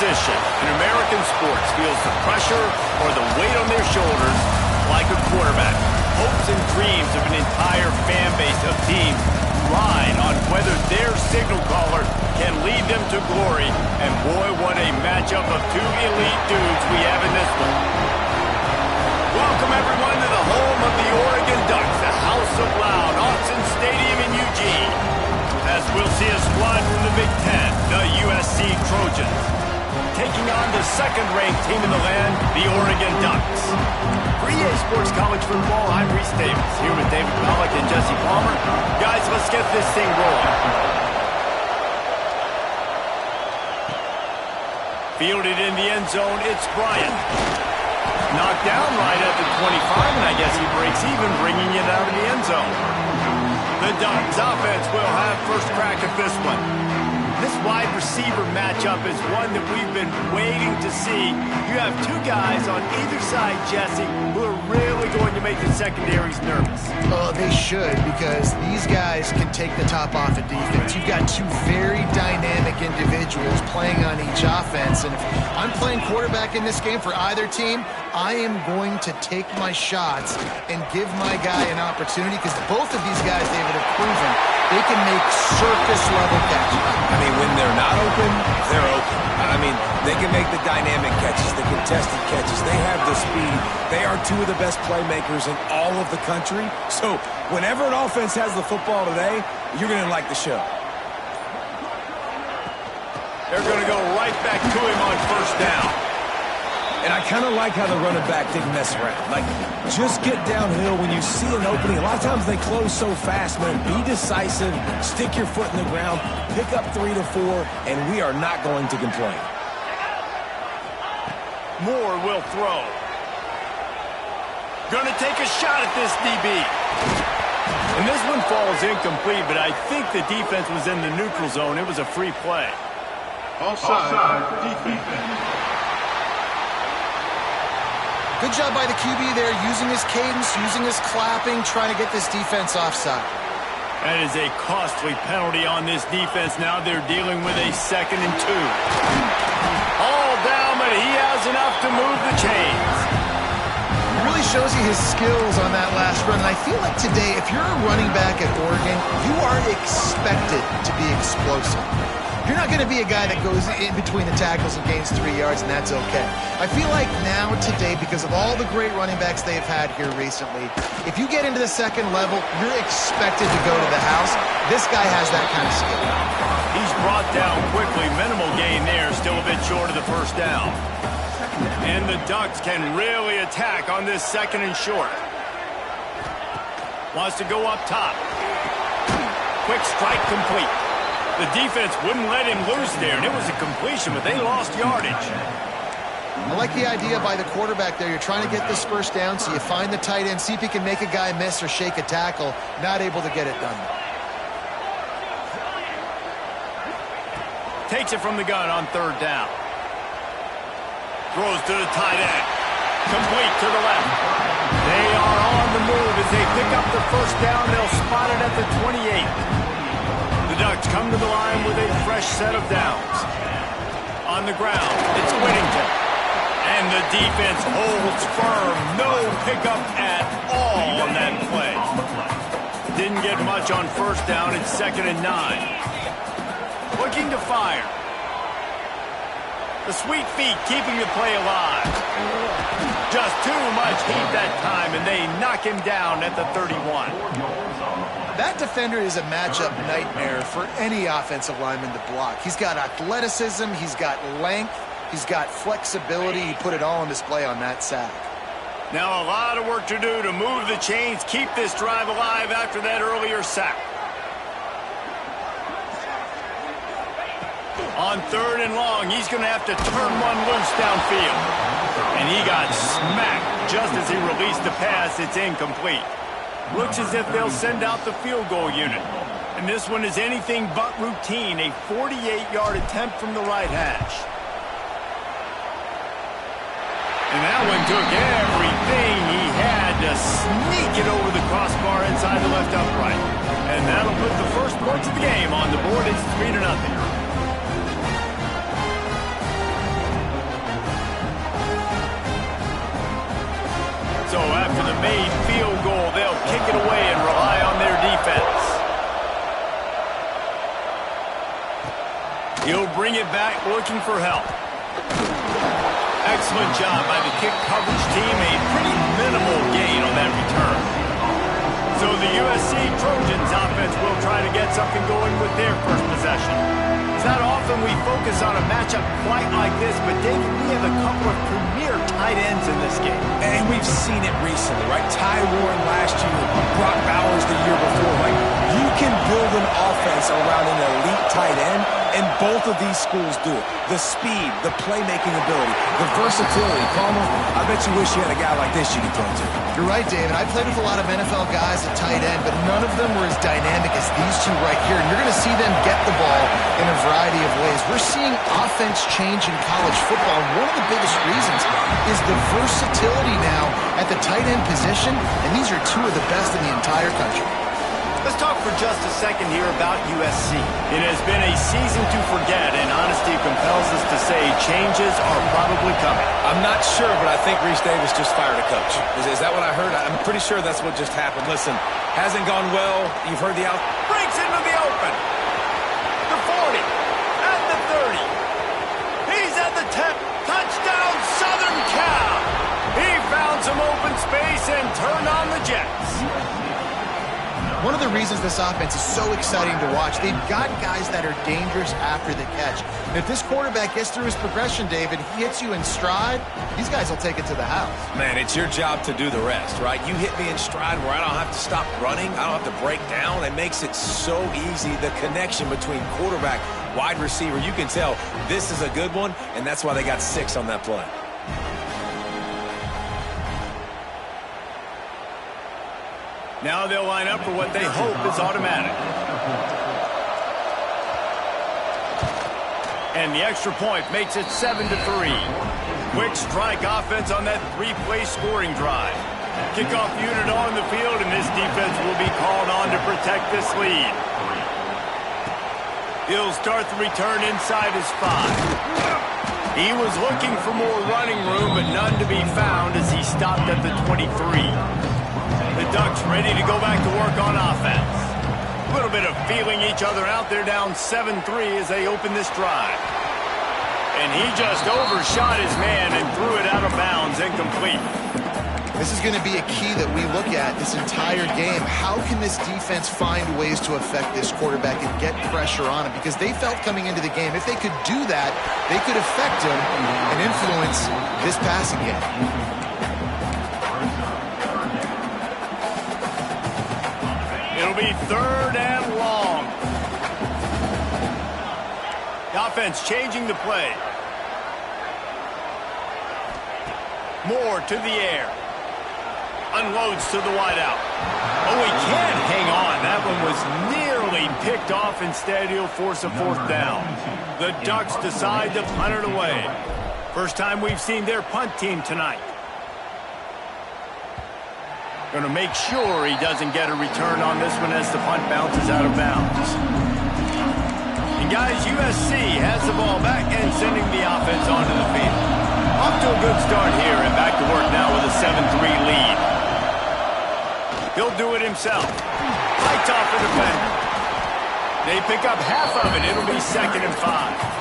position in American sports feels the pressure or the weight on their shoulders like a quarterback. Hopes and dreams of an entire fan base of teams ride on whether their signal caller can lead them to glory. And boy, what a matchup of two elite dudes we have in this one. Welcome everyone to the home of the Oregon Ducks, the House of Loud, Autzen Stadium in Eugene. As we'll see a squad from the Big Ten, the USC Trojans, taking on the second-ranked team in the land, the Oregon Ducks. For EA Sports College Football, I'm Reese Davis, here with David Pollack and Jesse Palmer. Guys, let's get this thing rolling. Fielded in the end zone, it's Bryant. Knocked down right at the 25, and I guess he breaks even, bringing it out of the end zone. The Ducks offense will have first crack at this one. This wide receiver matchup is one that we've been waiting to see. You have two guys on either side, Jesse, who are really going to make the secondaries nervous. Oh, they should, because these guys can take the top off of defense. You've got two very dynamic individuals playing on each offense, and if I'm playing quarterback in this game for either team, I am going to take my shots and give my guy an opportunity, because both of these guys, David, have proven they can make surface-level catches. I mean, when they're not open, they're open. I mean, they can make the dynamic catches, the contested catches. They have the speed. They are two of the best playmakers in all of the country. So whenever an offense has the football today, you're going to like the show. They're going to go right back to him on first down. And I kind of like how the running back didn't mess around. Like, just get downhill when you see an opening. A lot of times they close so fast, man. Be decisive, stick your foot in the ground, pick up 3 to 4, and we are not going to complain. Moore will throw. Going to take a shot at this DB. And this one falls incomplete, but I think the defense was in the neutral zone. It was a free play. Offside defense. Good job by the QB there, using his cadence, using his clapping, trying to get this defense offside. That is a costly penalty on this defense. Now they're dealing with a 2nd and 2. All down, but he has enough to move the chains. It really shows you his skills on that last run. And I feel like today, if you're a running back at Oregon, you are expected to be explosive. You're not going to be a guy that goes in between the tackles and gains 3 yards, and that's okay. I feel like now, today, because of all the great running backs they've had here recently, if you get into the second level, you're expected to go to the house. This guy has that kind of skill. He's brought down quickly. Minimal gain there, still a bit short of the first down. And the Ducks can really attack on this 2nd and short. Wants to go up top. Quick strike complete. The defense wouldn't let him loose there, and it was a completion, but they lost yardage. I like the idea by the quarterback there. You're trying to get this first down, so you find the tight end, see if he can make a guy miss or shake a tackle. Not able to get it done. Takes it from the gun on 3rd down. Throws to the tight end. Complete to the left. They are on the move as they pick up the first down. They'll spot it at the 28. The Ducks come to the line with a fresh set of downs. On the ground, it's Whittington. And the defense holds firm. No pickup at all on that play. Didn't get much on first down. It's 2nd and 9. Looking to fire. The sweet feet keeping the play alive. Just too much heat that time, and they knock him down at the 31. That defender is a matchup nightmare for any offensive lineman to block. He's got athleticism, he's got length, he's got flexibility. He put it all on display on that sack. Now a lot of work to do to move the chains, keep this drive alive after that earlier sack. On 3rd and long, he's going to have to turn one loose downfield. And he got smacked just as he released the pass. It's incomplete. Looks as if they'll send out the field goal unit. And this one is anything but routine, a 48-yard attempt from the right hash. And that one took everything he had to sneak it over the crossbar inside the left upright. And that'll put the first points of the game on the board. It's 3-0. So after the made field goal, they'll kick it away and rely on their defense. He'll bring it back looking for help. Excellent job by the kick coverage team. A pretty minimal gain on that return. So the USC Trojans offense will try to get something going with their first possession. It's not often we focus on a matchup quite like this, but David, we have a couple of premier tight ends in this game. And we've seen it recently, right? Ty Warren last year, Brock Bowers the year before. Like, you can build an offense around an elite tight end, and both of these schools do it. The speed, the playmaking ability, the versatility. Palmer, I bet you wish you had a guy like this you could throw to. You're right, David. I played with a lot of NFL guys at tight end, but none of them were as dynamic as these two right here. And you're going to see them get the ball in a variety of ways. We're seeing offense change in college football. And one of the biggest reasons is the versatility now at the tight end position. And these are two of the best in the entire country. Let's talk for just a second here about USC. It has been a season to forget, and honesty compels us to say changes are probably coming. I'm not sure, but I think Reese Davis just fired a coach. Is that what I heard? I'm pretty sure that's what just happened. Listen, hasn't gone well. You've heard the out. Breaks into the open. The 40. At the 30. He's at the 10. Touchdown, Southern Cal. He found some open space and turned on the Jets. One of the reasons this offense is so exciting to watch, they've got guys that are dangerous after the catch. And if this quarterback gets through his progression, David, he hits you in stride, these guys will take it to the house. Man, it's your job to do the rest, right? You hit me in stride where I don't have to stop running. I don't have to break down. It makes it so easy, the connection between quarterback, wide receiver. You can tell this is a good one, and that's why they got 6 on that play. Now they'll line up for what they hope is automatic. And the extra point makes it 7-3. Quick strike offense on that 3-play scoring drive. Kickoff unit on the field, and this defense will be called on to protect this lead. He'll start the return inside his 5. He was looking for more running room, but none to be found as he stopped at the 23. The Ducks ready to go back to work on offense. A little bit of feeling each other out. They're down 7-3 as they open this drive. And he just overshot his man and threw it out of bounds, incomplete. This is going to be a key that we look at this entire game. How can this defense find ways to affect this quarterback and get pressure on him? Because they felt coming into the game, if they could do that, they could affect him and influence this passing game. It'll be 3rd and long. The offense changing the play. Moore to the air. Unloads to the wideout. Oh, he can't hang on. That one was nearly picked off. Instead, he'll force a 4th down. The Ducks decide to punt it away. First time we've seen their punt team tonight. Going to make sure he doesn't get a return on this one as the punt bounces out of bounds. And guys, USC has the ball back and sending the offense onto the field. Off to a good start here and back to work now with a 7-3 lead. He'll do it himself. Lights off the defender. They pick up half of it. It'll be 2nd and 5.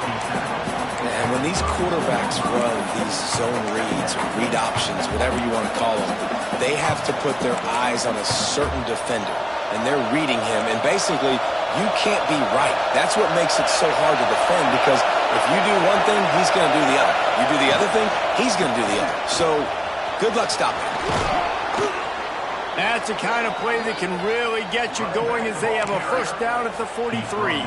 And when these quarterbacks run these zone reads, or read options, whatever you want to call them, they have to put their eyes on a certain defender, and they're reading him, and basically, you can't be right. That's what makes it so hard to defend, because if you do one thing, he's going to do the other. You do the other thing, he's going to do the other. So, good luck stopping him. That's the kind of play that can really get you going as they have a 1st down at the 43.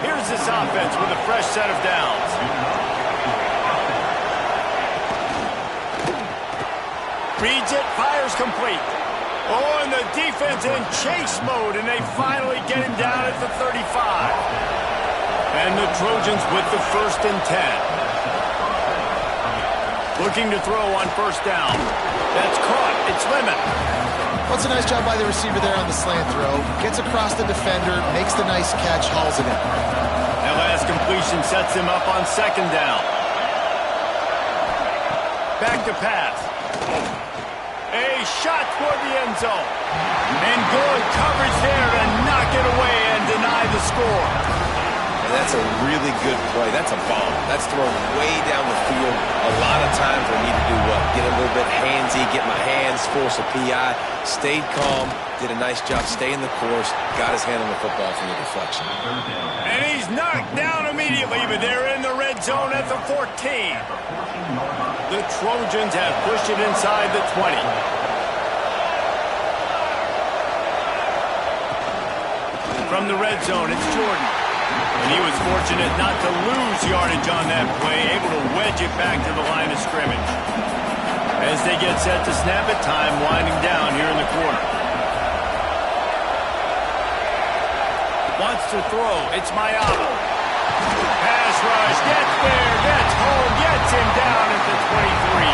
Here's this offense with a fresh set of downs. Reads it, fires complete. Oh, and the defense in chase mode, and they finally get him down at the 35. And the Trojans with the 1st and 10. Looking to throw on 1st down. That's caught. It's Lemon. Well, it's a nice job by the receiver there on the slant throw. Gets across the defender, makes the nice catch, hauls it in. That last completion sets him up on 2nd down. Back to pass. A shot toward the end zone. And good coverage there to knock it away and deny the score. And that's a really good play. That's a bomb. That's thrown way down the field. A lot of times I need to do what? Get a little bit handsy, get my hands, force a PI. Stayed calm, did a nice job staying the course, got his hand on the football from the deflection. And he's knocked down immediately, but they're in the red zone at the 14. The Trojans have pushed it inside the 20. From the red zone, it's Jordan. And he was fortunate not to lose yardage on that play, able to wedge it back to the line of scrimmage. As they get set to snap it, time winding down here in the corner. Wants to throw, it's Mayaba. Pass rush, gets there, gets home, gets him down at the 23.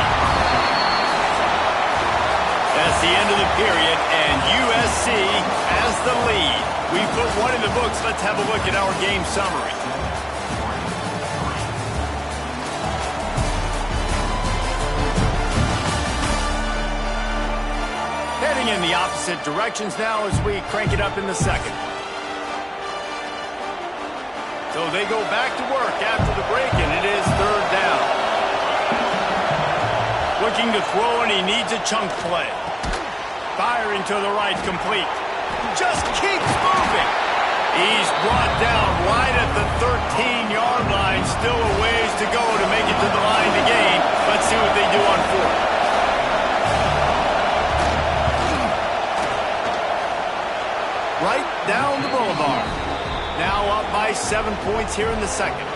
That's the end of the period, and USC has the lead. We put one in the books. Let's have a look at our game summary. Heading in the opposite directions now as we crank it up in the second. So they go back to work after the break, and it is third down. Looking to throw, and he needs a chunk play. Firing to the right, complete. Just keeps moving. He's brought down right at the 13-yard line. Still a ways to go to make it to the line to gain. Let's see what they do on fourth. Right down the boulevard. Now up by 7 points here in the second.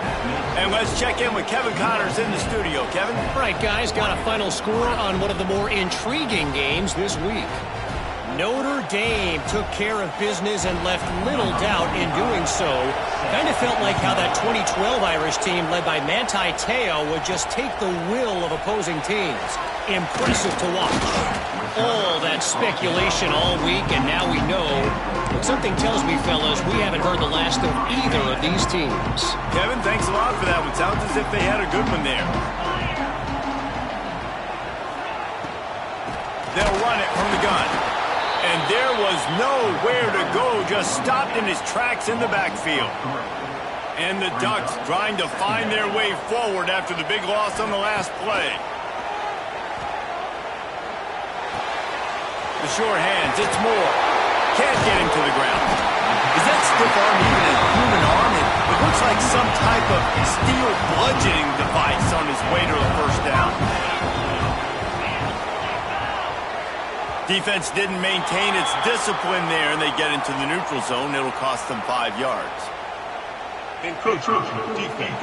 And let's check in with Kevin Connors in the studio. Kevin? All right, guys, got a final score on one of the more intriguing games this week. Notre Dame took care of business and left little doubt in doing so. Kind of felt like how that 2012 Irish team led by Manti Te'o would just take the will of opposing teams. Impressive to watch. All that speculation all week, and now we know. But something tells me, fellas, we haven't heard the last of either of these teams. Kevin, thanks a lot for that one. Sounds as if they had a good one there. They'll run it from the gun. And there was nowhere to go, just stopped in his tracks in the backfield. And the Ducks trying to find their way forward after the big loss on the last play. The sure hands, it's Moore. Can't get him to the ground. Is that stiff arm even a human arm? It looks like some type of steel bludgeoning device on his way to the first down. Defense didn't maintain its discipline there, and they get into the neutral zone. It'll cost them 5 yards. Encroachment defense.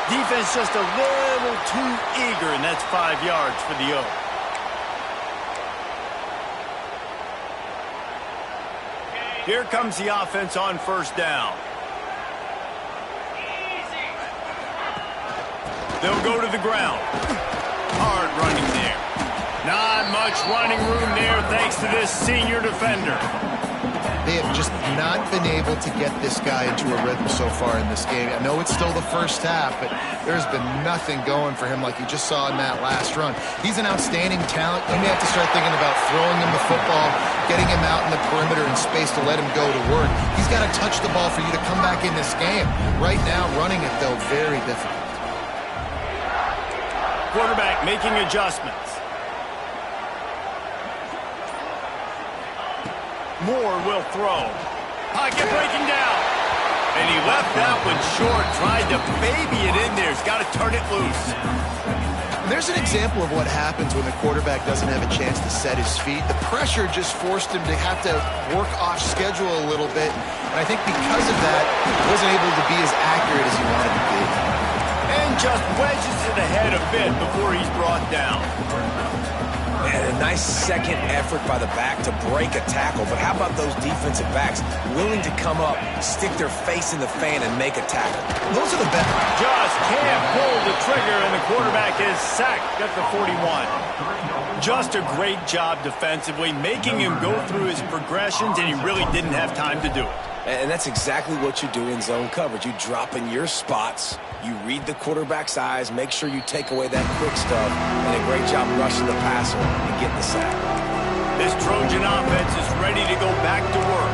Defense just a little too eager, and that's 5 yards for the O. Here comes the offense on first down. They'll go to the ground. Hard running there. Not much running room there thanks to this senior defender. They have just not been able to get this guy into a rhythm so far in this game. I know it's still the first half, but there's been nothing going for him like you just saw in that last run. He's an outstanding talent. You may have to start thinking about throwing him the football, getting him out in the perimeter in space to let him go to work. He's got to touch the ball for you to come back in this game. Right now, running it, though, very difficult. Quarterback making adjustments. Moore will throw. Pocket breaking down. And he left that one short. Tried to baby it in there. He's got to turn it loose. And there's an example of what happens when the quarterback doesn't have a chance to set his feet. The pressure just forced him to have to work off schedule a little bit. And I think because of that, he wasn't able to be as accurate as he wanted to be. And just wedges it ahead a bit before he's brought down. And a nice second effort by the back to break a tackle. But how about those defensive backs willing to come up, stick their face in the fan, and make a tackle? Those are the best. Just can't pull the trigger, and the quarterback is sacked at the 41. Just a great job defensively, making him go through his progressions, and he really didn't have time to do it. And that's exactly what you do in zone coverage. You drop in your spots, you read the quarterback's eyes, make sure sure you take away that quick stuff, and a great job rushing the passer and getting the sack. This Trojan offense is ready to go back to work.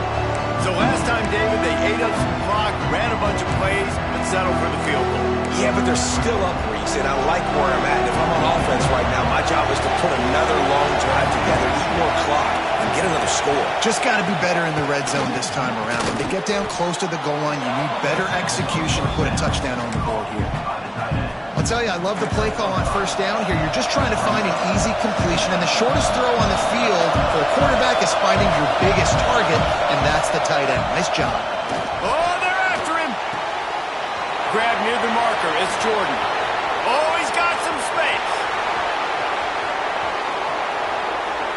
So last time, David, they ate up some clock, ran a bunch of plays, but settled for the field goal. Yeah, but they're still up, Reese, and I like where I'm at. If I'm on offense right now, my job is to put another long drive together, eat more clock, and get another score. Just got to be better in the red zone this time around. When they get down close to the goal line, you need better execution to put a touchdown on the board here. I'll tell you, I love the play call on first down here. You're just trying to find an easy completion, and the shortest throw on the field for a quarterback is finding your biggest target, and that's the tight end. Nice job. Oh, they're after him. Grab near the marker. It's Jordan. Oh, he's got some space.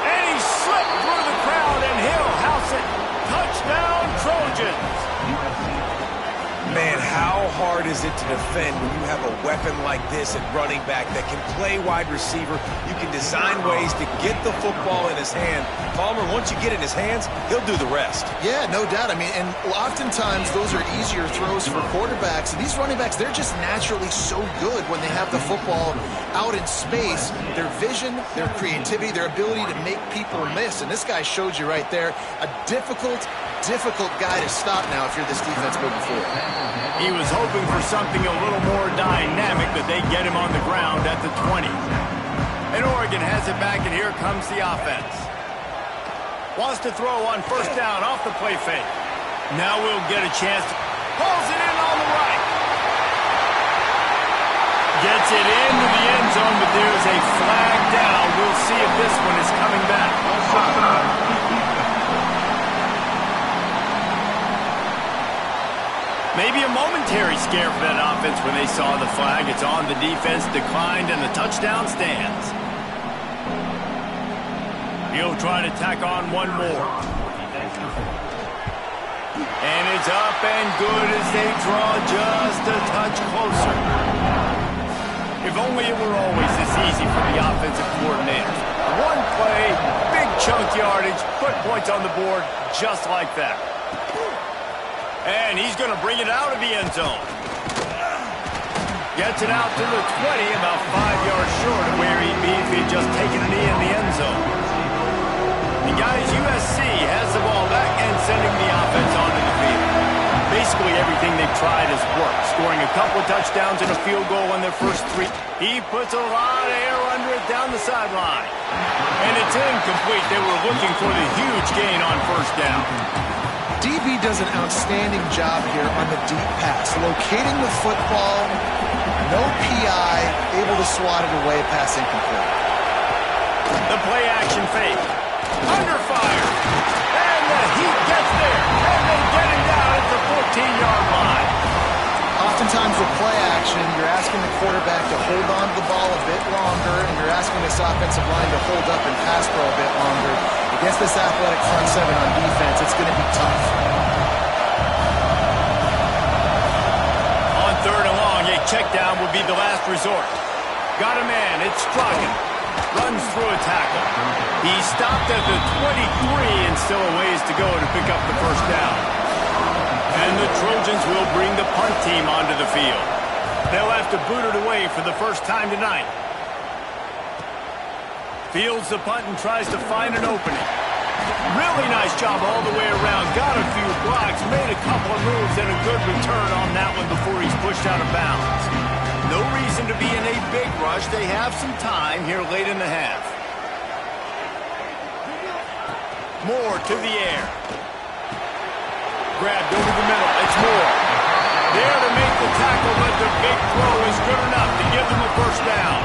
And he slipped through the crowd, and he'll house it. Touchdown, Trojans. Man, how hard is it to defend when you have a weapon like this at running back that can play wide receiver? You can design ways to get the football in his hand. Palmer, once you get it in his hands, he'll do the rest. Yeah, no doubt. I mean, and oftentimes those are easier throws for quarterbacks. And these running backs, they're just naturally so good when they have the football out in space. Their vision, their creativity, their ability to make people miss. And this guy showed you right there, a difficult guy to stop now if you're this defense moving forward. He was hoping for something a little more dynamic, but they get him on the ground at the 20. And Oregon has it back, and here comes the offense. Wants to throw on first down off the play fake. Now we'll get a chance. Pulls it in on the right. Gets it into the end zone, but there's a flag down. We'll see if this one is coming back. Maybe a momentary scare for that offense when they saw the flag. It's on. The defense declined, and the touchdown stands. He'll try to tack on one more. And it's up and good as they draw just a touch closer. If only it were always this easy for the offensive coordinators. One play, big chunk yardage, put points on the board just like that. And he's going to bring it out of the end zone. Gets it out to the 20, about 5 yards short of where he'd be if he'd just taken a knee in the end zone. And guys, USC has the ball back and sending the offense onto the field. Basically everything they've tried has worked, scoring a couple touchdowns and a field goal in their first 3. He puts a lot of air under it down the sideline. And it's incomplete. They were looking for the huge gain on first down. DB does an outstanding job here on the deep pass, locating the football, no PI, able to swat it away, pass incomplete. The play action fake, under fire, and the Heat gets there, and they get him down at the 14-yard line. Oftentimes with play action, you're asking the quarterback to hold on to the ball a bit longer, and you're asking this offensive line to hold up and pass pro a bit longer. Against this athletic front seven on defense, it's going to be tough. On third and long, a check down will be the last resort. Got a man, it's Strogan. Runs through a tackle. He stopped at the 23 and still a ways to go to pick up the first down. And the Trojans will bring the punt team onto the field. They'll have to boot it away for the first time tonight. Fields the punt and tries to find an opening. Really nice job all the way around. Got a few blocks, made a couple of moves, and a good return on that one before he's pushed out of bounds. No reason to be in a big rush. They have some time here late in the half. Moore to the air. Grabbed over the middle. It's Moore. There to make the tackle, but the big throw is good enough to give them a first down.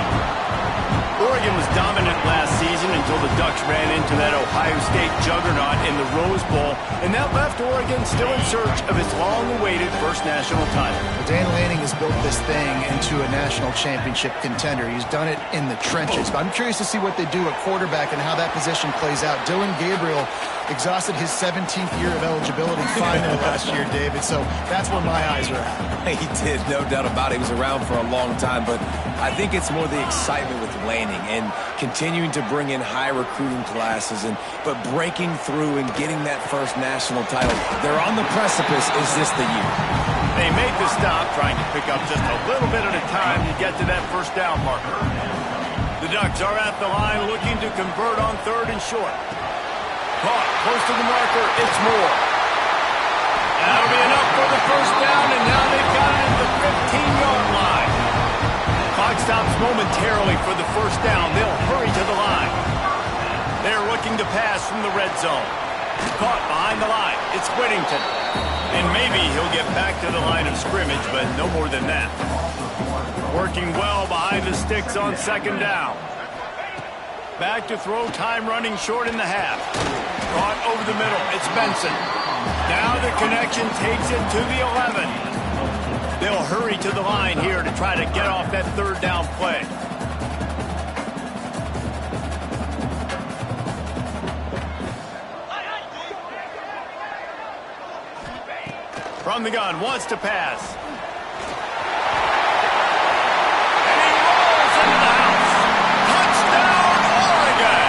Oregon was dominant last season until the Ducks ran into that Ohio State juggernaut in the Rose Bowl, and that left Oregon still in search of its long-awaited first national title. Dan Lanning has built this thing into a national championship contender. He's done it in the trenches. But I'm curious to see what they do at quarterback and how that position plays out. Dylan Gabriel exhausted his 17th year of eligibility finally last year, David, so that's where my eyes are at. He did, no doubt about it. He was around for a long time, but I think it's more the excitement with Lanning and continuing to bring in high recruiting recruiting classes, but breaking through and getting that first national title, they're on the precipice. Is this the year? They made the stop, trying to pick up just a little bit at a time to get to that first down marker. The Ducks are at the line looking to convert on 3rd and short. Caught close to the marker. It's Moore. That'll be enough for the first down, and now they've got it at the 15-yard line. Clock stops momentarily for the first down. They'll hurry to the line. They're looking to pass from the red zone. Caught behind the line. It's Whittington. And maybe he'll get back to the line of scrimmage, but no more than that. Working well behind the sticks on 2nd down. Back to throw, time running short in the half. Caught over the middle. It's Benson. Now the connection takes it to the 11. They'll hurry to the line here to try to get off that 3rd down play. From the gun, wants to pass. And he rolls into the house. Touchdown, Oregon!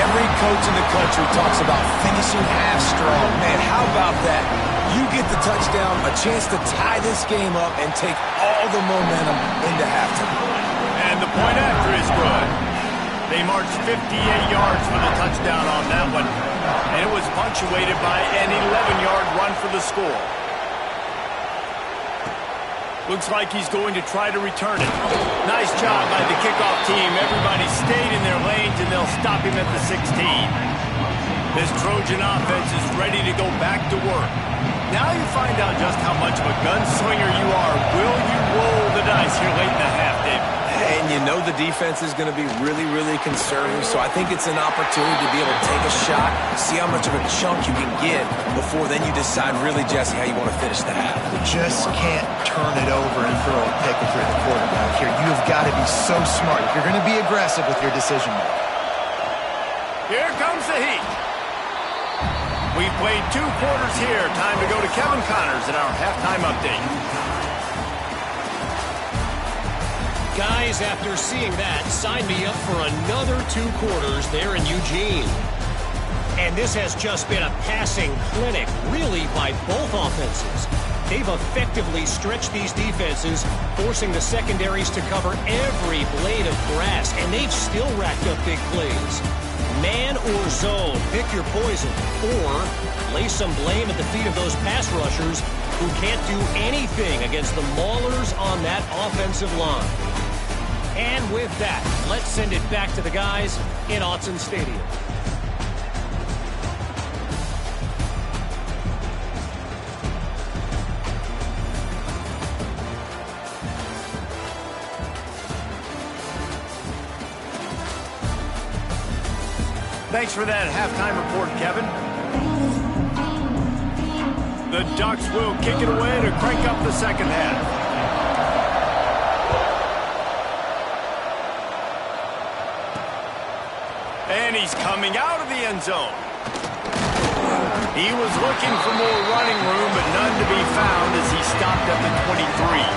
Every coach in the country talks about finishing half strong. Man, how about that? You get the touchdown, a chance to tie this game up and take all the momentum into halftime. And the point after is good. They marched 58 yards for the touchdown on that one. And it was punctuated by an 11-yard run for the score. Looks like he's going to try to return it. Nice job by the kickoff team. Everybody stayed in their lanes, and they'll stop him at the 16. This Trojan offense is ready to go back to work. Now you find out just how much of a gunslinger you are. Will you roll the dice here late in the half, David? And you know the defense is going to be really, really conservative, so I think it's an opportunity to be able to take a shot, see how much of a chunk you can get before then you decide really, Jesse, how you want to finish the half. You just can't turn it over and throw a pick if you're the quarterback here. You've got to be so smart if you're going to be aggressive with your decision making. Here comes the heat. We've played 2 quarters here. Time to go to Kevin Connors in our halftime update. Guys, after seeing that, sign me up for another 2 quarters there in Eugene. And this has just been a passing clinic, really, by both offenses. They've effectively stretched these defenses, forcing the secondaries to cover every blade of grass, and they've still racked up big plays. Man or zone, pick your poison, or lay some blame at the feet of those pass rushers who can't do anything against the maulers on that offensive line. And with that, let's send it back to the guys in Autzen Stadium. Thanks for that halftime report, Kevin. The Ducks will kick it away to crank up the second half. And he's coming out of the end zone. He was looking for more running room, but none to be found as he stopped at the 23.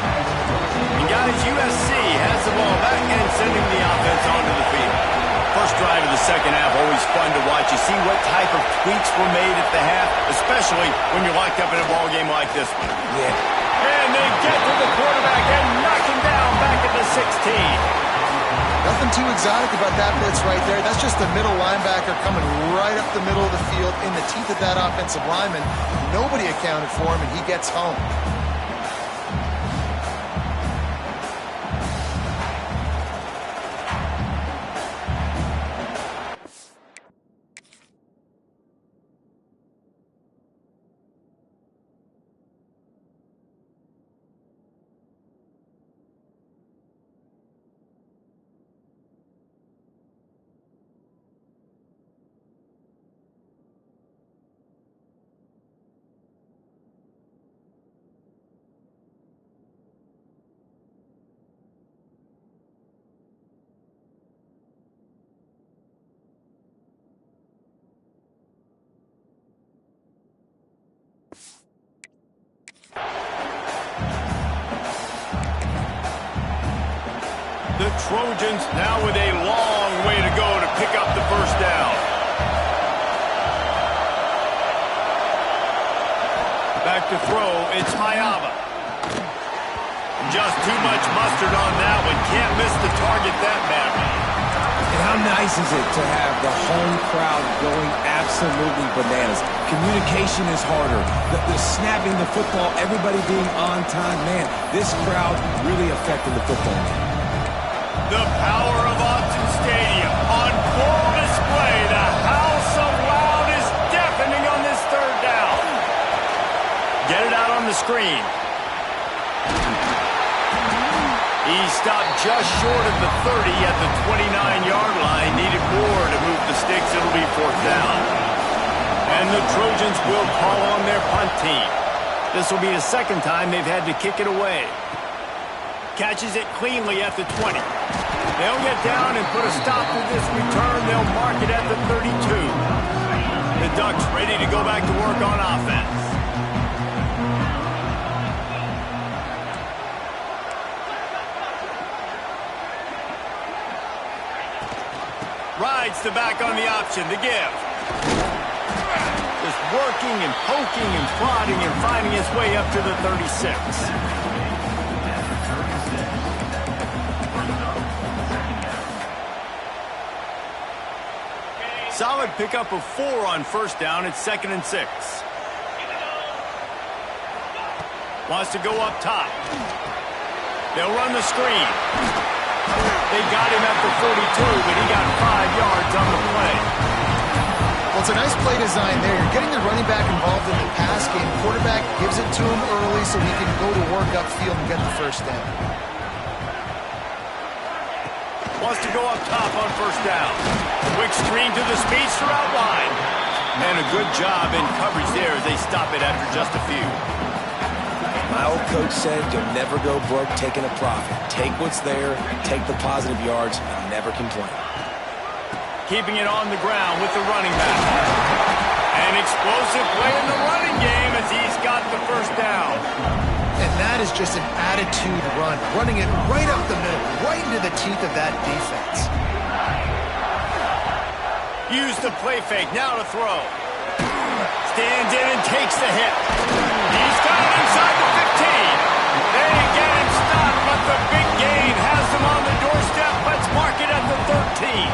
And guys, USC has the ball back and sending the offense onto the field. First drive of the second half, always fun to watch. You see what type of tweaks were made at the half, especially when you're locked up in a ball game like this one. Yeah. And they get to the quarterback and knock him down back at the 16. Nothing too exotic about that blitz right there. That's just the middle linebacker coming right up the middle of the field in the teeth of that offensive lineman. Nobody accounted for him, and he gets home. The Trojans now with a long way to go to pick up the first down. Back to throw, it's Hayaba. Just too much mustard on that one. Can't miss the target that badly. And how nice is it to have the home crowd going absolutely bananas? Communication is harder. The snapping the football, everybody being on time. Man, this crowd really affected the football game. The power of Austin Stadium on full display. The house of loud is deafening on this third down. Get it out on the screen. He stopped just short of the 30 at the 29-yard line. Needed more to move the sticks. It'll be fourth down. And the Trojans will call on their punt team. This will be the second time they've had to kick it away. Catches it cleanly at the 20. They'll get down and put a stop to this return. They'll mark it at the 32. The Ducks ready to go back to work on offense. Rides the back on the option, the give. Just working and poking and prodding and finding his way up to the 36. Solid pickup of 4 on first down. It's 2nd and 6. Wants to go up top. They'll run the screen. They got him at the 42, but he got 5 yards on the play. Well, it's a nice play design there. You're getting the running back involved in the pass game. Quarterback gives it to him early so he can go to work upfield and get the first down. Wants to go up top on first down. Quick screen to the speedster out wide. And a good job in coverage there as they stop it after just a few. My old coach said you'll never go broke taking a profit. Take what's there, take the positive yards, and never complain. Keeping it on the ground with the running back. An explosive play in the running game as he's got the first down. And that is just an attitude run. Running it right up the middle, right into the teeth of that defense. Use the play fake, now to throw. Stands in and takes the hit. He's got it inside the 15. They get him stopped, but the big gain has them on the doorstep. Let's mark it at the 13.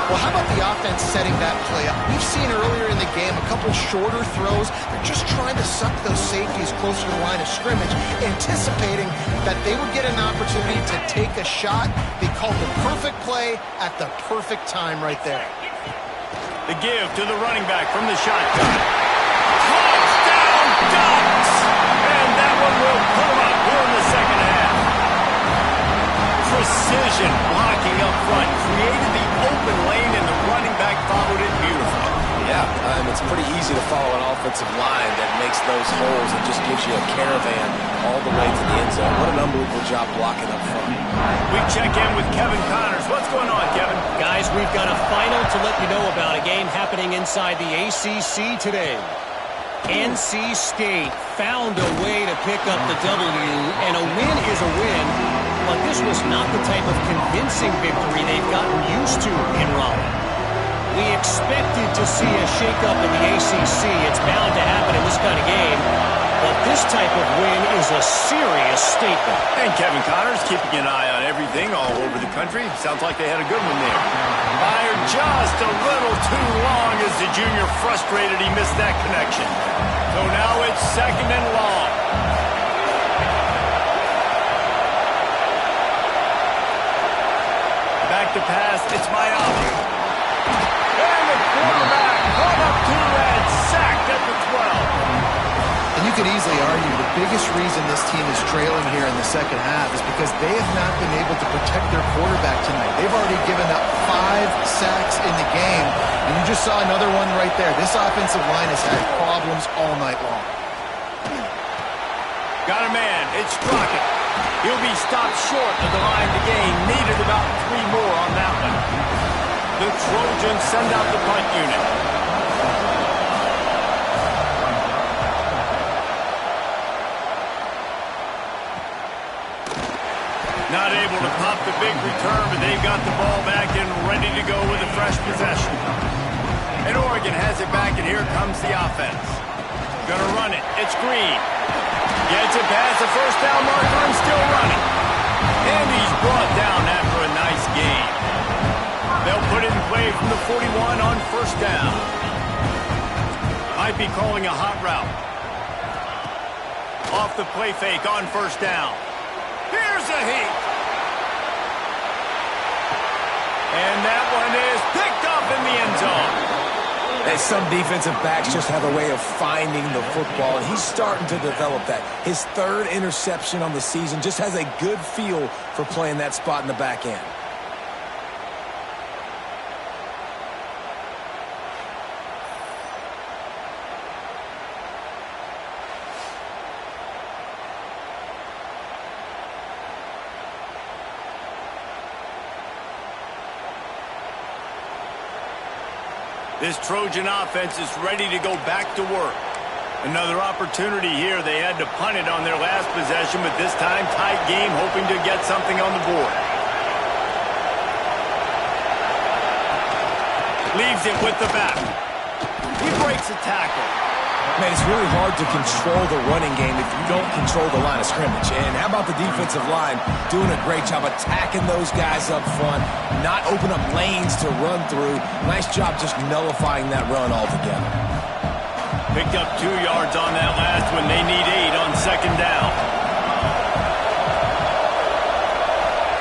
Well, how about the offense setting that play up? We've seen earlier in the game a couple shorter throws. They're just trying to suck those safeties closer to the line of scrimmage, anticipating that they would get an opportunity to take a shot. They called the perfect play at the perfect time right there. The give to the running back from the shotgun. Touchdown, Ducks! And that one will pull him up here in the second half. Precision blocking up front. Created the open lane, and the running back followed it beautifully. Yeah, it's pretty easy to follow an offensive line that makes those holes and just gives you a caravan all the way to the end zone. What an unbelievable job blocking up front. We check in with Kevin Connors. What's going on, Kevin? Guys, we've got a final to let you know about, a game happening inside the ACC today. NC State found a way to pick up the W, and a win is a win, but this was not the type of convincing victory they've gotten used to in Raleigh. We expected to see a shakeup in the ACC. It's bound to happen in this kind of game. But this type of win is a serious statement. And Kevin Connors keeping an eye on everything all over the country. Sounds like they had a good one there. Fired just a little too long as the junior frustrated he missed that connection. So now it's 2nd and long. Back to pass, it's Miami. And the quarterback caught up to and sacked at the 12. And you could easily argue the biggest reason this team is trailing here in the second half is because they have not been able to protect their quarterback tonight. They've already given up 5 sacks in the game, and you just saw another one right there. This offensive line has had problems all night long. Got a man, it's Crockett. He'll be stopped short of the line to gain. Needed about 3 more on that one. The Trojans send out the punt unit. Not able to pop the big return, but they've got the ball back and ready to go with a fresh possession. And Oregon has it back, and here comes the offense. Gonna run it. It's Green. Gets it past the first down marker and still running. And he's brought down after a nice gain. They'll put it in play from the 41 on first down. Might be calling a hot route. Off the play fake on first down. Here's a heat. And that one is picked up in the end zone. Hey, some defensive backs just have a way of finding the football, and he's starting to develop that. His third interception on the season, just has a good feel for playing that spot in the back end. This Trojan offense is ready to go back to work. Another opportunity here. They had to punt it on their last possession, but this time tight game, hoping to get something on the board. Leaves it with the back. He breaks a tackle. Man, it's really hard to control the running game if you don't control the line of scrimmage. And how about the defensive line doing a great job attacking those guys up front, not open up lanes to run through. Nice job just nullifying that run altogether. Picked up 2 yards on that last one. They need 8 on second down.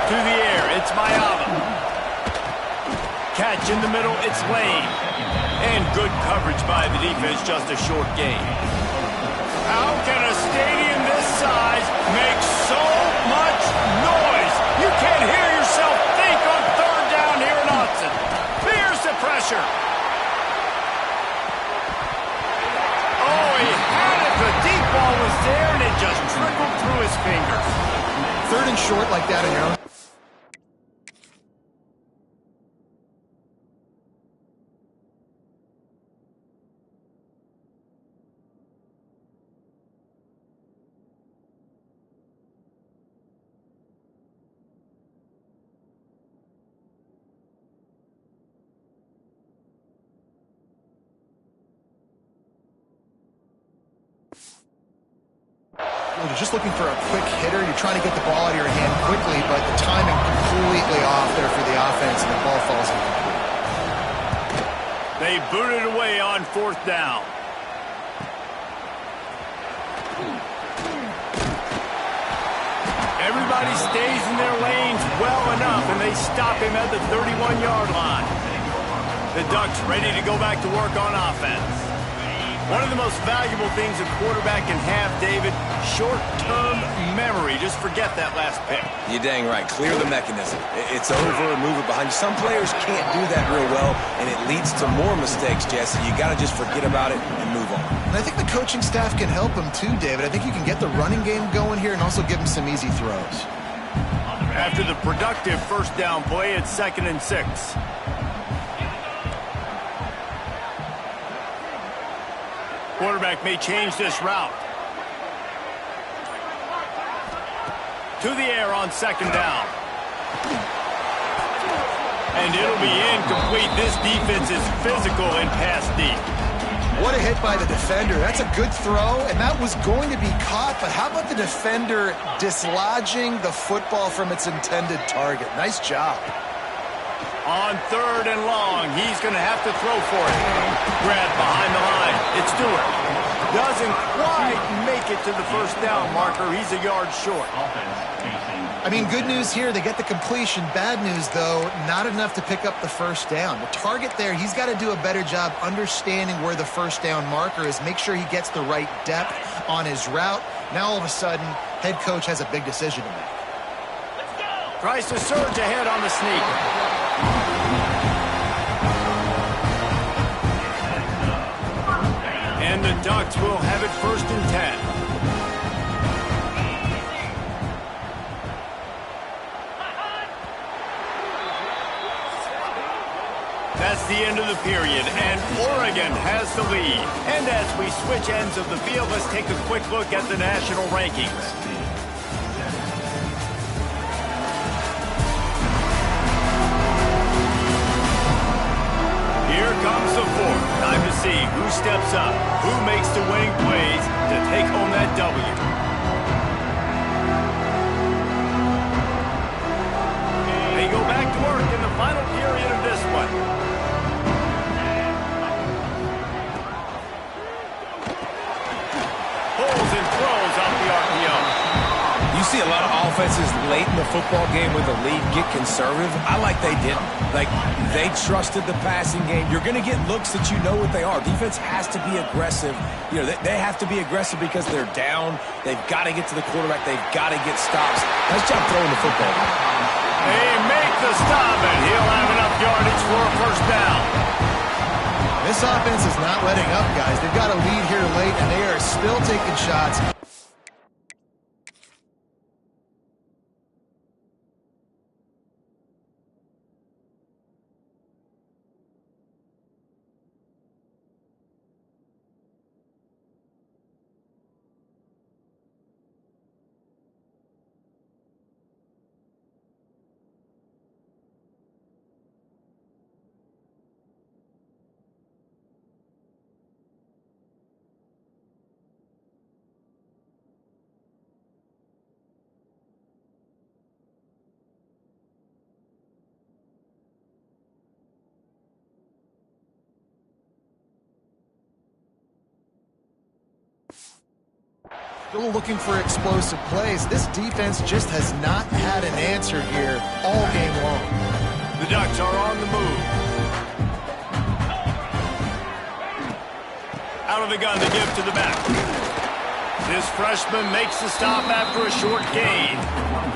To the air, it's Mayava. Catch in the middle, it's Lane. And good coverage by the defense, just a short gain. How can a stadium this size make so much noise? You can't hear yourself think on third down here in Austin. Fears the pressure. Oh, he had it. The deep ball was there, and it just trickled through his fingers. Third and short like that on your own. You're just looking for a quick hitter. You're trying to get the ball out of your hand quickly, but the timing completely off there for the offense, and the ball falls incomplete. They boot it away on fourth down. Everybody stays in their lanes well enough, and they stop him at the 31-yard line. The Ducks ready to go back to work on offense. One of the most valuable things a quarterback can have, David, short-term memory. Just forget that last pick. You're dang right. Clear the mechanism. It's over, move it behind you. Some players can't do that real well, and it leads to more mistakes, Jesse. You got to just forget about it and move on. And I think the coaching staff can help him too, David. I think you can get the running game going here and also give him some easy throws. After the productive first down play, it's 2nd and 6. Quarterback may change this route. To the air on second down. And it'll be incomplete. This defense is physical and pass deep. What a hit by the defender. That's a good throw, and that was going to be caught, but how about the defender dislodging the football from its intended target? Nice job. On 3rd and long, he's going to have to throw for it. Grabbed behind the line. It's Stewart. Doesn't quite make it to the first down marker. He's a yard short. I mean, good news here. They get the completion. Bad news, though, not enough to pick up the first down. The target there, he's got to do a better job understanding where the first down marker is. Make sure he gets the right depth on his route. Now, all of a sudden, head coach has a big decision to make. Tries to surge ahead on the sneak. And the Ducks will have it 1st and 10. That's the end of the period, and Oregon has the lead. And as we switch ends of the field, let's take a quick look at the national rankings. steps up? Who makes the winning plays to take home that W? They go back to work in the final period of this one. Pulls and throws off the RPO. You see a lot of offenses late in the football game with the lead get conservative. I like they didn't. Like, they trusted the passing game. You're going to get looks that you know what they are. Defense has to be aggressive. You know, they have to be aggressive because they're down. They've got to get to the quarterback. They've got to get stops. Nice job throwing the football. They make the stop, and he'll have enough yardage for a first down. This offense is not letting up, guys. They've got a lead here late, and they are still taking shots. Still looking for explosive plays. This defense just has not had an answer here all game long. The Ducks are on the move. Out of the gun, they give to the back. This freshman makes the stop after a short gain.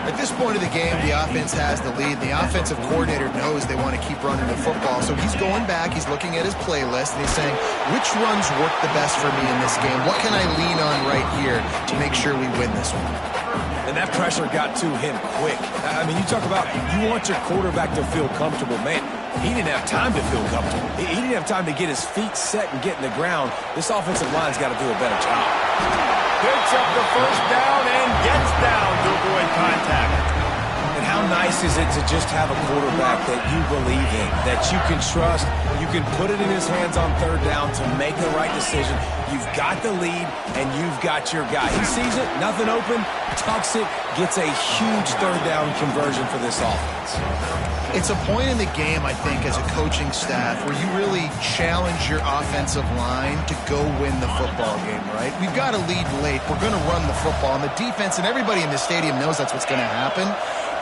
At this point of the game, the offense has the lead. The offensive coordinator knows they want to keep running the football. So he's going back, he's looking at his playlist, and he's saying, which runs work the best for me in this game? What can I lean on right here to make sure we win this one? And that pressure got to him quick. I mean, you talk about you want your quarterback to feel comfortable. Man, he didn't have time to feel comfortable. He didn't have time to get his feet set and get in the ground. This offensive line's got to do a better job. Picks up the first down and gets down to avoid contact. And how nice is it to just have a quarterback that you believe in, that you can trust, you can put it in his hands on third down to make the right decision. You've got the lead, and you've got your guy. He sees it, nothing open, tucks it, gets a huge third down conversion for this offense. It's a point in the game, I think, as a coaching staff where you really challenge your offensive line to go win the football game, right? We've got a lead late. We're going to run the football. And the defense and everybody in the stadium knows that's what's going to happen.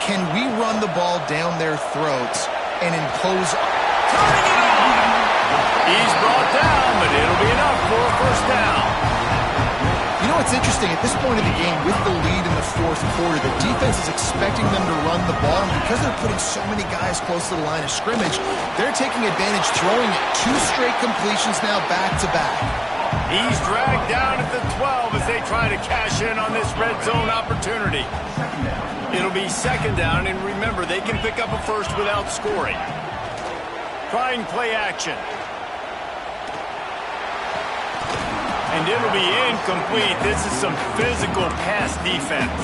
Can we run the ball down their throats and impose... Turning it on! He's brought down, but it'll be enough for a first down. You know what's interesting? At this point of the game, with the lead in the fourth quarter, the defense is expecting them to run the ball, and because they're putting so many guys close to the line of scrimmage, they're taking advantage, throwing it. 2 straight completions now back-to-back. He's dragged down at the 12 as they try to cash in on this red zone opportunity. It'll be second down, and remember, they can pick up a first without scoring. Trying play action. And it'll be incomplete. This is some physical pass defense.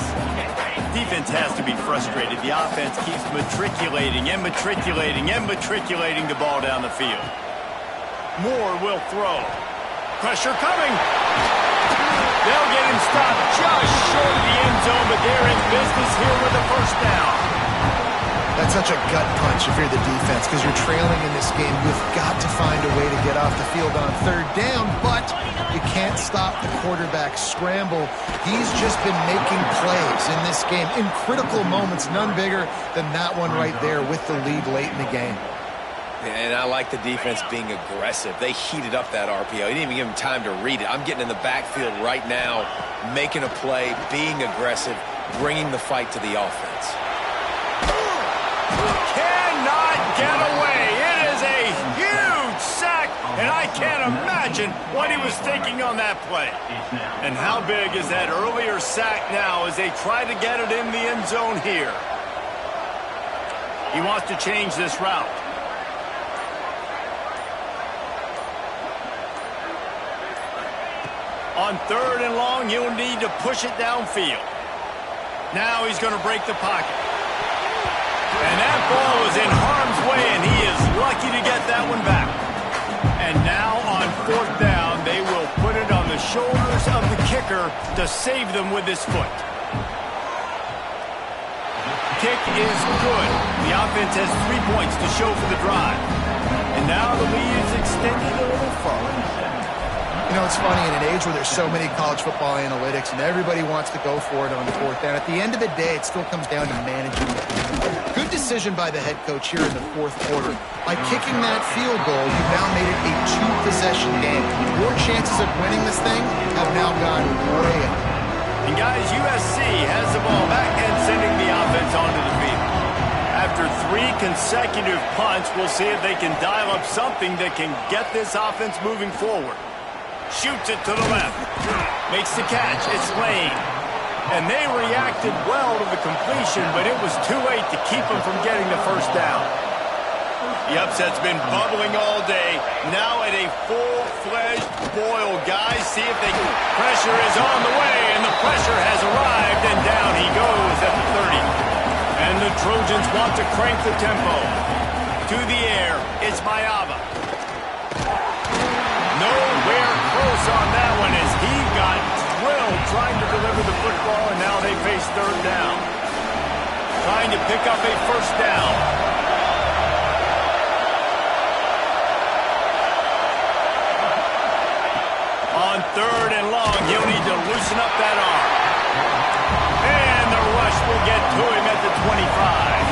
Defense has to be frustrated. The offense keeps matriculating and matriculating and matriculating the ball down the field. Moore will throw. Pressure coming. They'll get him stopped just short of the end zone, but they're in business here with a first down. That's such a gut punch if you're the defense, because you're trailing in this game. You've got to find a way to get off the field on third down, but you can't stop the quarterback scramble. He's just been making plays in this game in critical moments, none bigger than that one right there with the lead late in the game. And I like the defense being aggressive. They heated up that RPO. He didn't even give him time to read it. I'm getting in the backfield right now, making a play, being aggressive, bringing the fight to the offense. Cannot get away. It is a huge sack, and I can't imagine what he was thinking on that play. And how big is that earlier sack now as they try to get it in the end zone here? He wants to change this route. On third and long, he'll need to push it downfield. Now he's going to break the pocket. And that ball was in harm's way, and he is lucky to get that one back. And now on fourth down, to save them with his foot. Kick is good. The offense has 3 points to show for the drive. And now the lead is extended a little further. You know, it's funny, in an age where there's so many college football analytics and everybody wants to go for it on 4th down, at the end of the day, it still comes down to managing the game. Good decision by the head coach here in the 4th quarter. By kicking that field goal, you've now made it a 2-possession game. Your chances of winning this thing have now gone way up. And guys, USC has the ball back and sending the offense onto the field. After 3 consecutive punts, we'll see if they can dial up something that can get this offense moving forward. Shoots it to the left. Makes the catch. It's Lane. And they reacted well to the completion, but it was too late to keep them from getting the first down. The upset's been bubbling all day. Now at a full-fledged boil, guys. See if they can. Pressure is on the way, and the pressure has arrived, and down he goes at the 30. And the Trojans want to crank the tempo. To the air, it's Mayava. Nowhere close on that one as he got drilled trying to deliver the football, and now they face 3rd down. Trying to pick up a first down. On 3rd and long, he'll need to loosen up that arm. And the rush will get to him at the 25.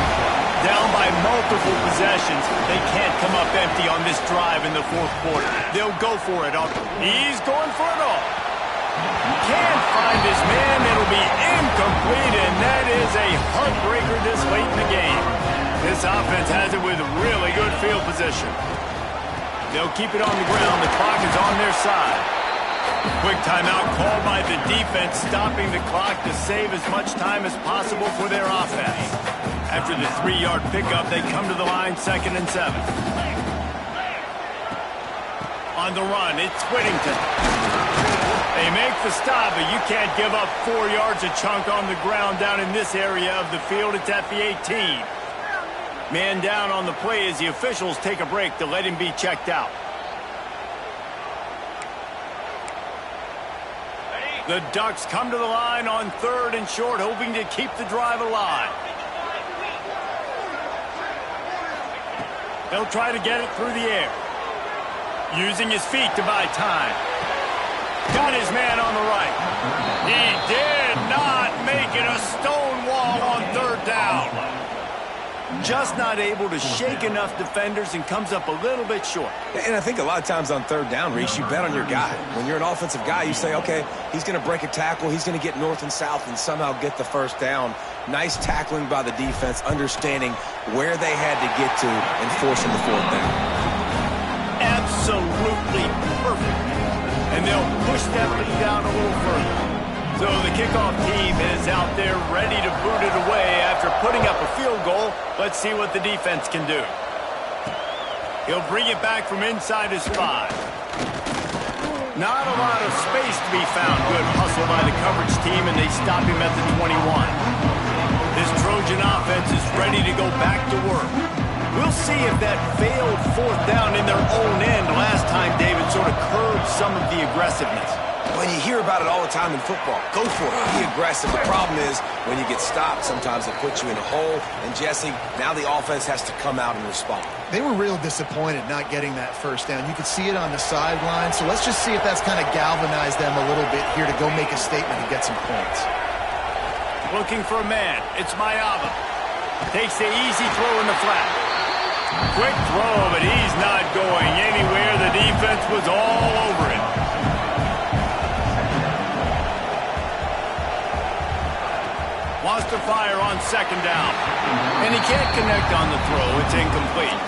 Down by multiple possessions. They can't come up empty on this drive in the 4th quarter. They'll go for it. He's going for it all. Can't find his man. It'll be incomplete, and that is a heartbreaker this late in the game. This offense has it with really good field position. They'll keep it on the ground. The clock is on their side. Quick timeout called by the defense, stopping the clock to save as much time as possible for their offense. After the 3-yard pickup, they come to the line, 2nd and 7. On the run, it's Whittington. They make the stop, but you can't give up 4 yards a chunk on the ground down in this area of the field. It's at the 18. Man down on the play as the officials take a break to let him be checked out. The Ducks come to the line on 3rd and short, hoping to keep the drive alive. They'll try to get it through the air. Using his feet to buy time. Got his man on the right. He did not make it a stone wall on 3rd down. Just not able to shake enough defenders and comes up a little bit short. And I think a lot of times on 3rd down, Reese, you bet on your guy. When you're an offensive guy, you say, okay, he's going to break a tackle, he's going to get north and south and somehow get the first down. Nice tackling by the defense, understanding where they had to get to and forcing the 4th down. Absolutely perfect. And they'll push that lead down a little further. So the kickoff team is out there ready to boot it away after putting up a field goal. Let's see what the defense can do. He'll bring it back from inside his 5. Not a lot of space to be found. Good hustle by the coverage team, and they stop him at the 21. This Trojan offense is ready to go back to work. We'll see if that failed 4th down in their own end last time, David, sort of curbed some of the aggressiveness. When you hear about it all the time in football, go for it, be aggressive. The problem is when you get stopped, sometimes it puts you in a hole. And Jesse, now the offense has to come out and respond. They were real disappointed not getting that first down. You could see it on the sideline. So let's just see if that's kind of galvanized them a little bit here to go make a statement and get some points. Looking for a man. It's Mayava. Takes the easy throw in the flat. Quick throw, but he's not going anywhere. The defense was all over it. Wants to fire on 2nd down. And he can't connect on the throw. It's incomplete.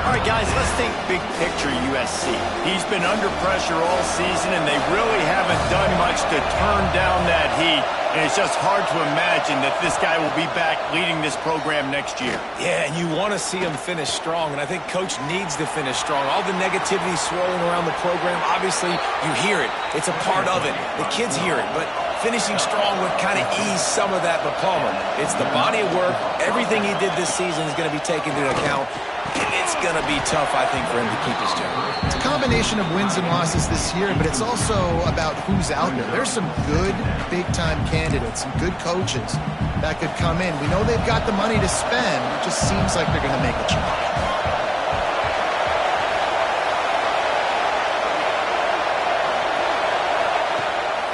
All right, guys, let's think big picture USC. He's been under pressure all season, and they really haven't done much to turn down that heat. And it's just hard to imagine that this guy will be back leading this program next year. Yeah, and you want to see him finish strong, and I think Coach needs to finish strong. All the negativity swirling around the program, obviously, you hear it. It's a part of it. The kids hear it, but finishing strong would kind of ease some of that, but Palmer, it's the body of work. Everything he did this season is going to be taken into account, and it's going to be tough, I think, for him to keep his job. It's a combination of wins and losses this year, but it's also about who's out there. There's some good big-time candidates, some good coaches that could come in. We know they've got the money to spend. It just seems like they're going to make a change.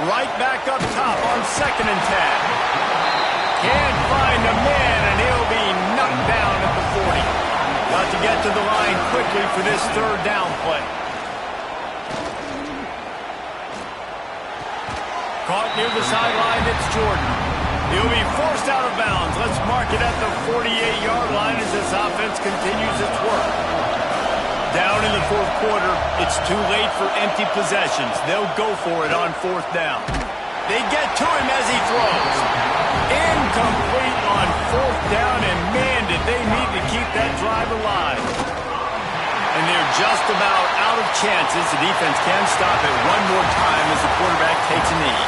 Right back up top on 2nd and 10. Can't find a man, and he'll be knocked down at the 40. Got to get to the line quickly for this 3rd down play. Caught near the sideline, it's Jordan. He'll be forced out of bounds. Let's mark it at the 48-yard line as this offense continues its work. Down in the 4th quarter, it's too late for empty possessions. They'll go for it on 4th down. They get to him as he throws. Incomplete on 4th down, and man, did they need to keep that drive alive. And they're just about out of chances. The defense can stop it one more time as the quarterback takes a knee.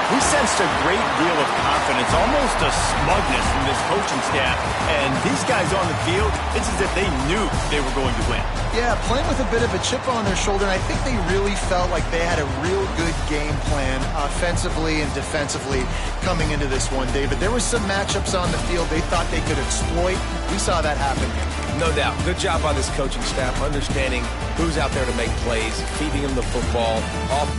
We sensed a great deal of confidence, almost a smugness from this coaching staff. And these guys on the field, it's as if they knew they were going to win. Yeah, playing with a bit of a chip on their shoulder, and I think they really felt like they had a real good game plan offensively and defensively coming into this one, David. There were some matchups on the field they thought they could exploit. We saw that happen. No doubt. Good job by this coaching staff, understanding who's out there to make plays, feeding them the football, off